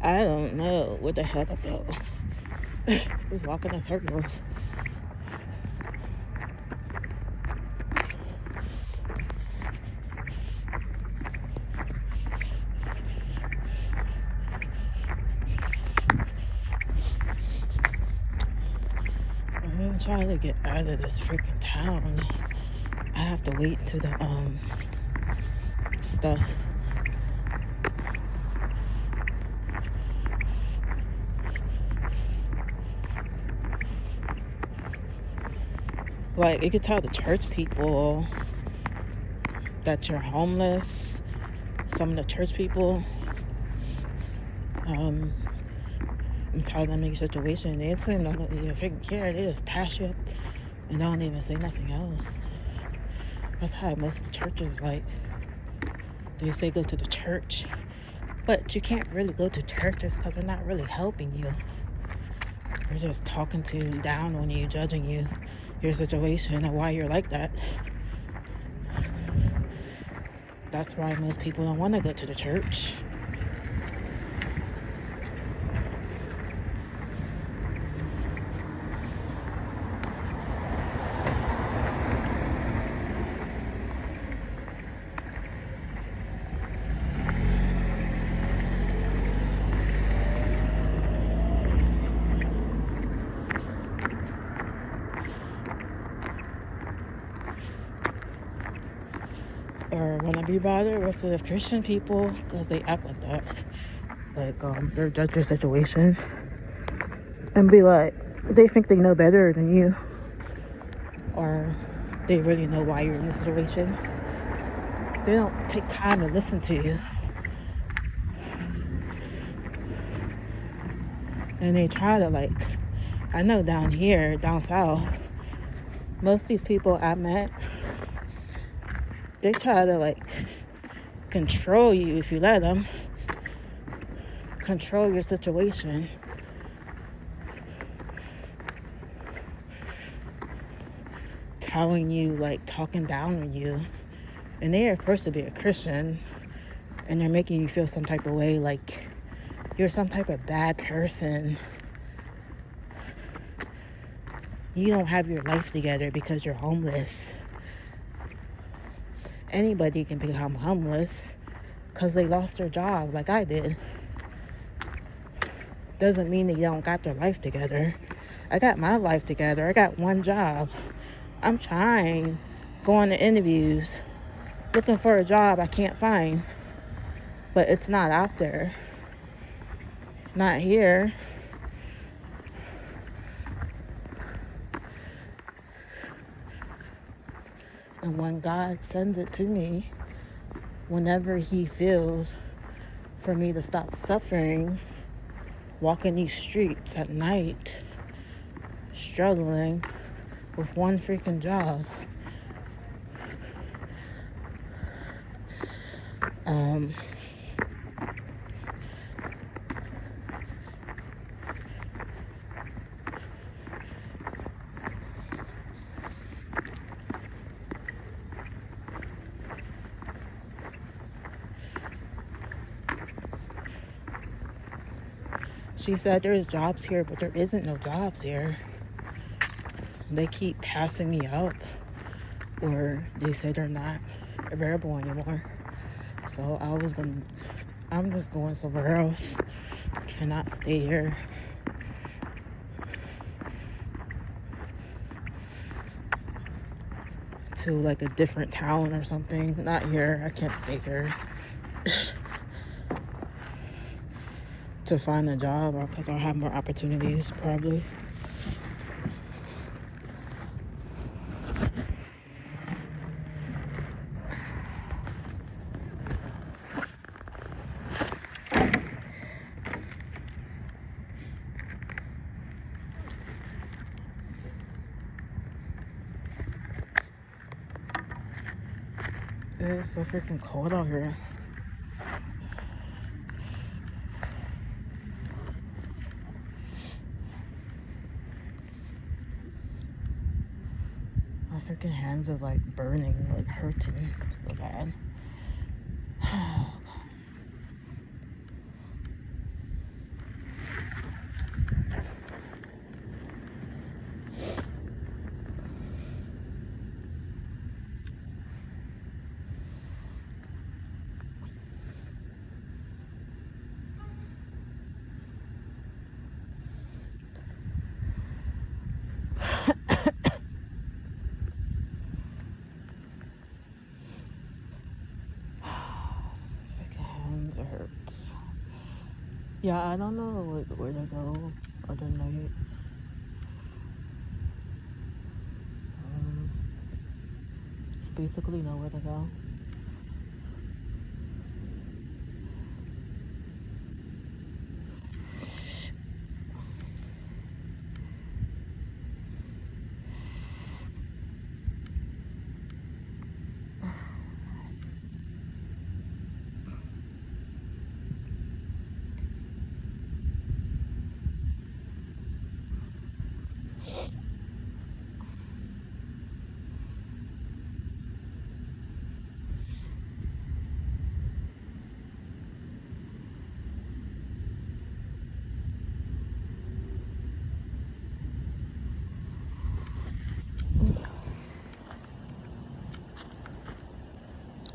I don't know what the heck though. Just walking in circles. I'm trying to get out of this freaking town. I have to wait to the stuff. Like, you could tell the church people that you're homeless. Some of the church people, and tell them your situation. They don't even freaking care. They just pass you up and don't even say nothing else. That's how most churches, like, they say go to the church, but you can't really go to churches because they're not really helping you. They're just talking to you, down on you, judging you, your situation, and why you're like that. That's why most people don't want to go to the church. Or want to be bothered with the Christian people because they act like that. Like, they'll judge your situation and be like, they think they know better than you, or they really know why you're in this situation. They don't take time to listen to you, and they try to, like, I know down here, down south, most of these people I met, they try to, like, control you if you let them. Control your situation. Telling you, like, talking down on you. And they are supposed to be a Christian, and they're making you feel some type of way, like you're some type of bad person. You don't have your life together because you're homeless. Anybody can become homeless because they lost their job, like I did. Doesn't mean they don't got their life together. I got my life together. I got one job. I'm trying, going to interviews, looking for a job I can't find, but it's not out there. Not here. And when God sends it to me, whenever he feels for me to stop suffering, walking these streets at night, struggling with one freaking job, she said there's jobs here, but there isn't no jobs here. They keep passing me up, or they say they're not available anymore. So I'm just going somewhere else. Cannot stay here. To, like, a different town or something. Not here. I can't stay here. To find a job, or because I'll have more opportunities probably. It's so freaking cold out here. My freaking hands are, like, burning, like, hurting so bad. hurts. Yeah, I don't know where to go other night. Basically nowhere to go.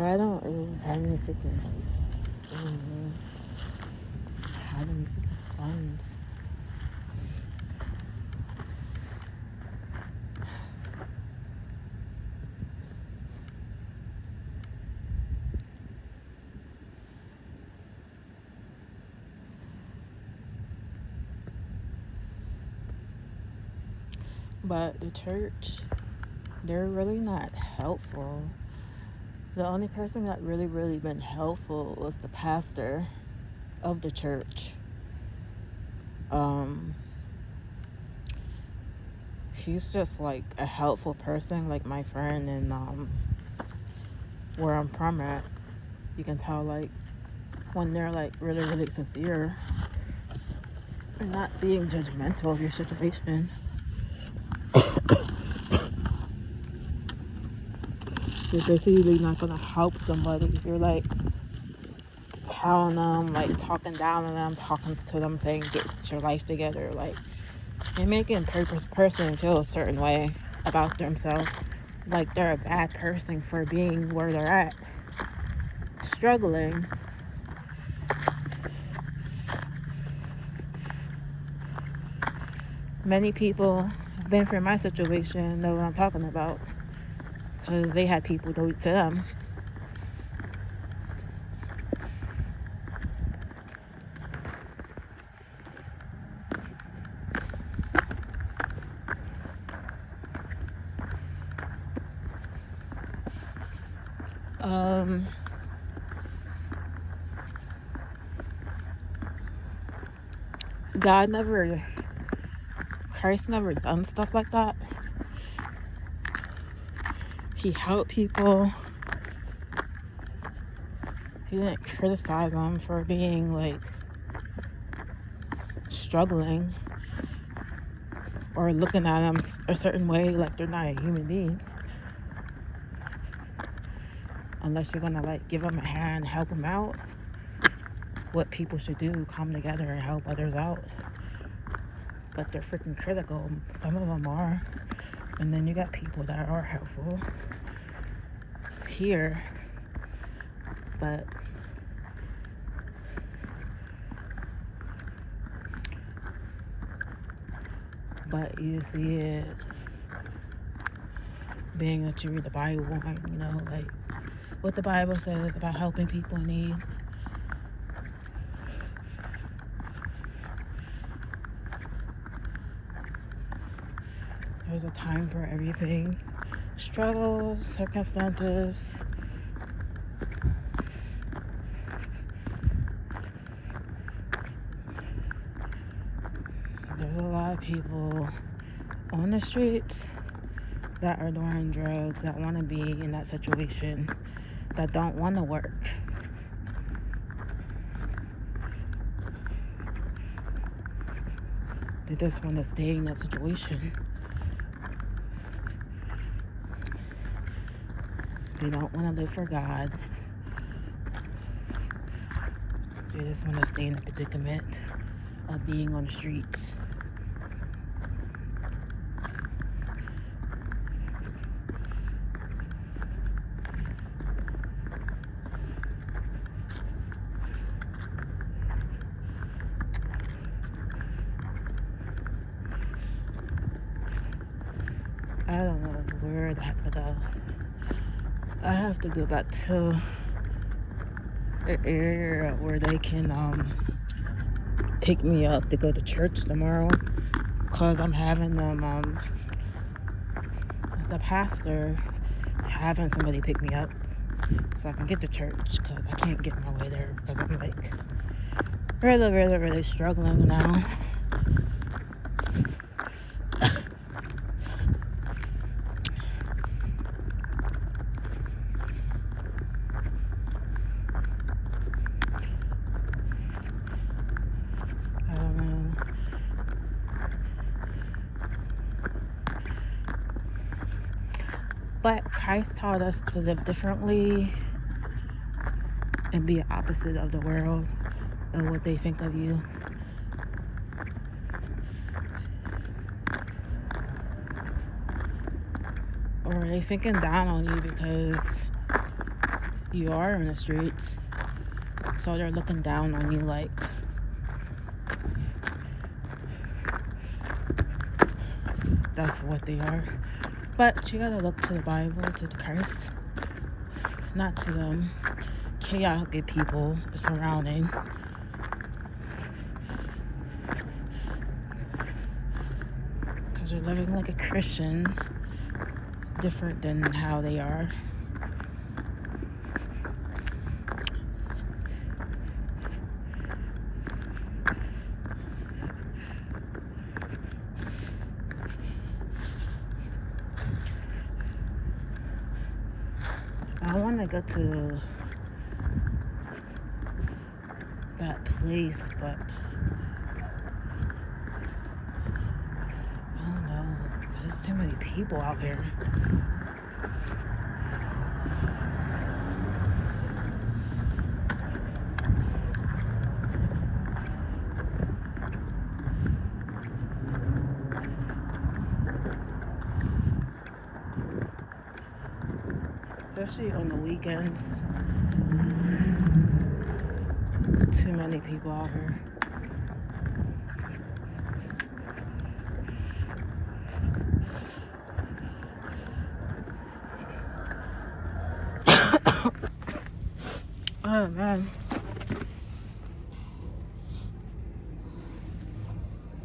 I don't really have any freaking have any freaking funds. But the church, they're really not helpful. The only person that really been helpful was the pastor of the church. He's just like a helpful person, like my friend, and where I'm from at, you can tell like when they're like really sincere and not being judgmental of your situation. You're basically not gonna help somebody if you're like telling them, like talking down on them, talking to them, saying get your life together. Like you're making a person feel a certain way about themselves, like they're a bad person for being where they're at, struggling. Many people have been through my situation, know what I'm talking about, because they had people do it to them. Christ never done stuff like that. He helped people. He didn't criticize them for being like struggling or looking at them a certain way like they're not a human being. Unless you're gonna like give them a hand, help them out. What people should do, come together and help others out. But they're freaking critical. Some of them are. And then you got people that are helpful here. But you see it being that you read the Bible and you know like what the Bible says about helping people in need. There's a time for everything. Struggles, circumstances. There's a lot of people on the streets that are doing drugs, that want to be in that situation, that don't want to work. They just want to stay in that situation. They don't want to live for God. They just want to stay in the predicament of being on the streets. I don't know where the heck to go. I have to go back to an area where they can pick me up to go to church tomorrow, because I'm having them the pastor is having somebody pick me up so I can get to church, because I can't get my way there because I'm like really struggling now. I don't know. But Christ taught us to live differently and be opposite of the world and what they think of you. Or are they thinking down on you because you are in the streets? So they're looking down on you like that's what they are. But you gotta look to the Bible, to the Christ, not to them chaotic people surrounding. Because they're living like a Christian, different than how they are. I want to go to that place, but I don't know. There's too many people out here. Especially on the weekends. Too many people out here. Oh man.